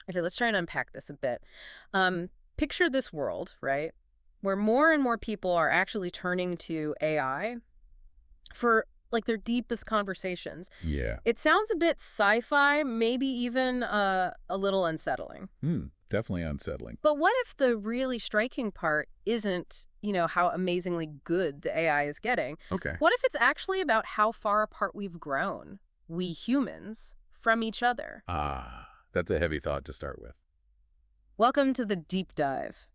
Okay, let's try and unpack this a bit. Picture this world, right, where more and more people are actually turning to AI for like their deepest conversations. Yeah. It sounds a bit sci-fi, maybe even a little unsettling. Definitely unsettling. But what if the really striking part isn't, how amazingly good the AI is getting? Okay. What if it's actually about how far apart we've grown, we humans, from each other? That's a heavy thought to start with. Welcome to the deep dive.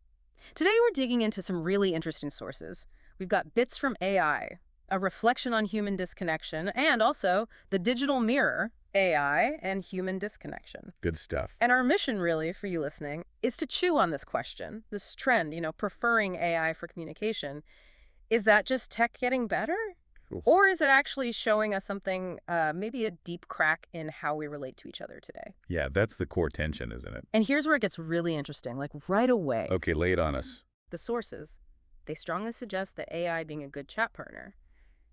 Today we're digging into some really interesting sources. We've got bits from AI, a reflection on human disconnection, and also the digital mirror, AI and human disconnection. Good stuff. And our mission, really, for you listening, is to chew on this question, this trend, preferring AI for communication. Is that just tech getting better? Oof. Or is it actually showing us something, maybe a deep crack in how we relate to each other today? Yeah, that's the core tension, isn't it? And here's where it gets really interesting, like right away. Okay, lay it on us. The sources, they strongly suggest that AI being a good chat partner,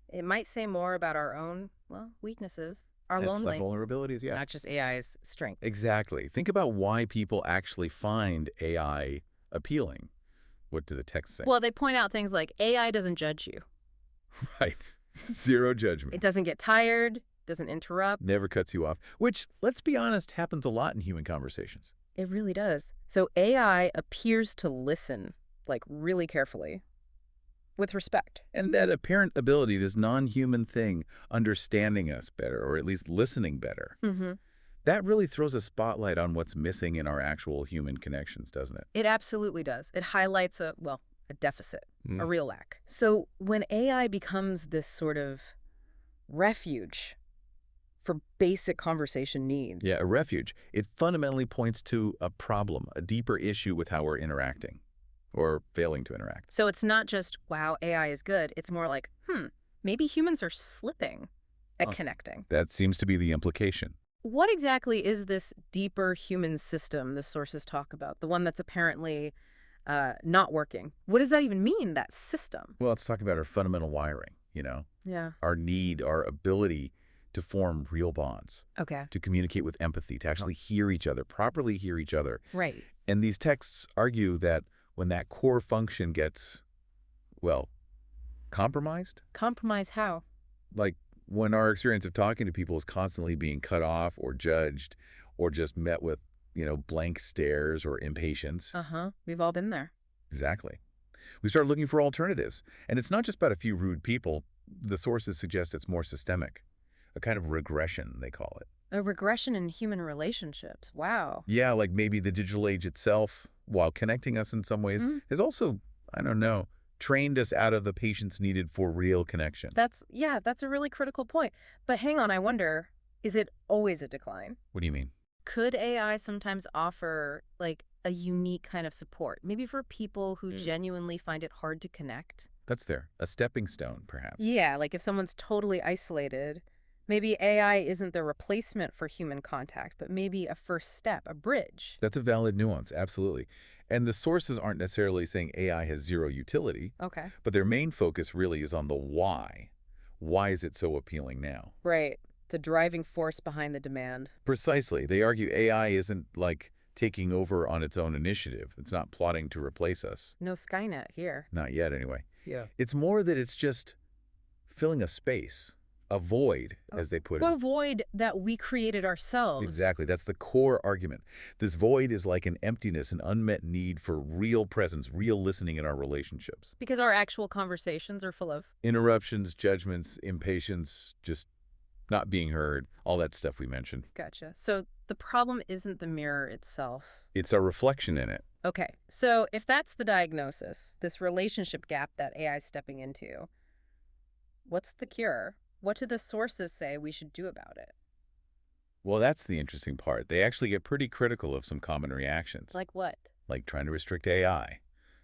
it might say more about our own, well, weaknesses, our It's the lonely, vulnerabilities, yeah. not just AI's strength. Exactly. Think about why people actually find AI appealing. What do the texts say? Well, they point out things like AI doesn't judge you. Right. Zero It judgment. doesn't get tired, doesn't interrupt. Never cuts you off. Which, let's be honest, happens a lot in human conversations. It really does. So AI appears to listen, like really carefully, with respect. And that apparent ability, this non-human thing, understanding us better, or at least listening better, Mm-hmm. that really throws a spotlight on what's missing in our actual human connections, doesn't it? It absolutely does. It highlights a deficit, a Mm. real lack. So when AI becomes this sort of refuge for basic conversation needs. Yeah, a refuge. It fundamentally points to a problem, a deeper issue with how we're interacting, or failing to interact. So it's not just, wow, AI is good. It's more like, maybe humans are slipping at Huh. connecting. That seems to be the implication. What exactly is this deeper human system the sources talk about, the one that's apparently not working? What does that even mean, that system? Well, let's talk about our fundamental wiring, Yeah. our need, our ability to form real bonds, Okay. to communicate with empathy, to actually hear each other, properly hear each other. Right. And these texts argue that when that core function gets, well, compromised, Compromise how? like when our experience of talking to people is constantly being cut off or judged or just met with, blank stares or impatience. Uh-huh. We've all been there. Exactly. We start looking for alternatives. And it's not just about a few rude people. The sources suggest it's more systemic, a kind of regression, they call it. A regression in human relationships. Wow. Yeah, like maybe the digital age itself, while connecting us in some ways, Mm, has also, I don't know, trained us out of the patience needed for real connection. that's a really critical point. But hang on, I wonder, is it always a decline? What do you mean? Could AI sometimes offer like a unique kind of support, maybe for people who genuinely find it hard to connect? That's there. A stepping stone, perhaps. Yeah, like if someone's totally isolated, maybe AI isn't the replacement for human contact, but maybe a first step, a bridge. That's a valid nuance, absolutely. And the sources aren't necessarily saying AI has zero utility, Okay. but their main focus really is on the why. Why is it so appealing now? Right. The driving force behind the demand. Precisely. They argue AI isn't like taking over on its own initiative. It's not plotting to replace us. No Skynet here. Not yet, anyway. Yeah. It's more that it's just filling a space, a void, as they put A it. void that we created ourselves. Exactly. That's the core argument. This void is like an emptiness, an unmet need for real presence, real listening in our relationships. Because our actual conversations are full of. Interruptions, judgments, impatience, just not being heard, all that stuff we mentioned. Gotcha. So the problem isn't the mirror itself. It's a reflection in it. Okay. So if that's the diagnosis, this relationship gap that AI is stepping into, what's the cure? What do the sources say we should do about it? Well, that's the interesting part. They actually get pretty critical of some common reactions. Like what? Like trying to restrict AI,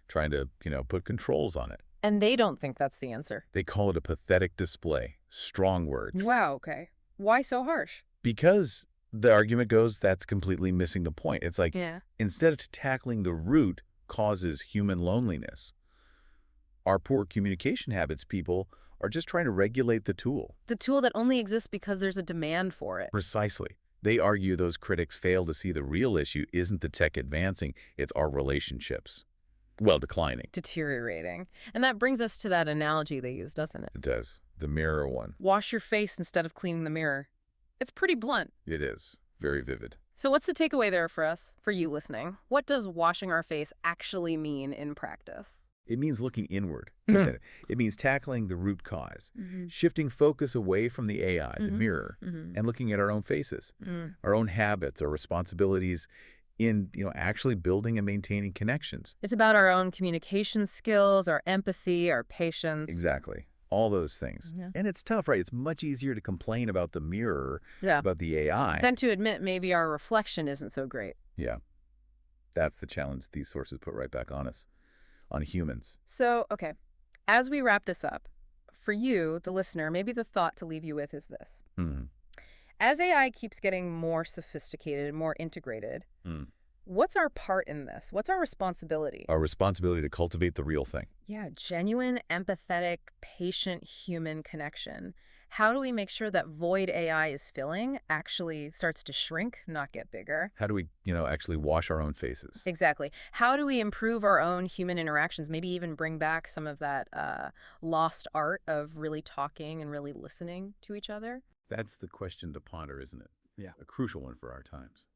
trying to, put controls on it. And they don't think that's the answer. They call it a pathetic display. Strong words. Wow, okay. Why so harsh? Because the argument goes that's completely missing the point. It's like, Yeah. instead of tackling the root causes human loneliness, our poor communication habits, people are just trying to regulate the tool. The tool that only exists because there's a demand for it. Precisely. They argue those critics fail to see the real issue isn't the tech advancing, it's our relationships. Well, declining. Deteriorating. And that brings us to that analogy they use, doesn't it? It does. The mirror one. Wash your face instead of cleaning the mirror. It's pretty blunt. It is. Very vivid. So what's the takeaway there for us, for you listening? What does washing our face actually mean in practice? It means looking inward. Mhm. It means tackling the root cause, Mm-hmm. shifting focus away from the AI, the Mhm. mirror, Mm-hmm. and looking at our own faces, Mm. our own habits, our responsibilities in, actually building and maintaining connections. It's about our own communication skills, our empathy, our patience. Exactly. All those things. Yeah. And it's tough, right? It's much easier to complain about the mirror, Yeah. about the AI. Then to admit maybe our reflection isn't so great. Yeah. That's the challenge these sources put right back on us, on humans. So, okay, as we wrap this up, for you, the listener, maybe the thought to leave you with is this. Hmm. As AI keeps getting more sophisticated and more integrated, Mm. what's our part in this? What's our responsibility? Our responsibility to cultivate the real thing. Yeah, genuine, empathetic, patient human connection. How do we make sure that void AI is filling actually starts to shrink, not get bigger? How do we, actually wash our own faces? Exactly. How do we improve our own human interactions, maybe even bring back some of that lost art of really talking and really listening to each other? That's the question to ponder, isn't it? Yeah. A crucial one for our times.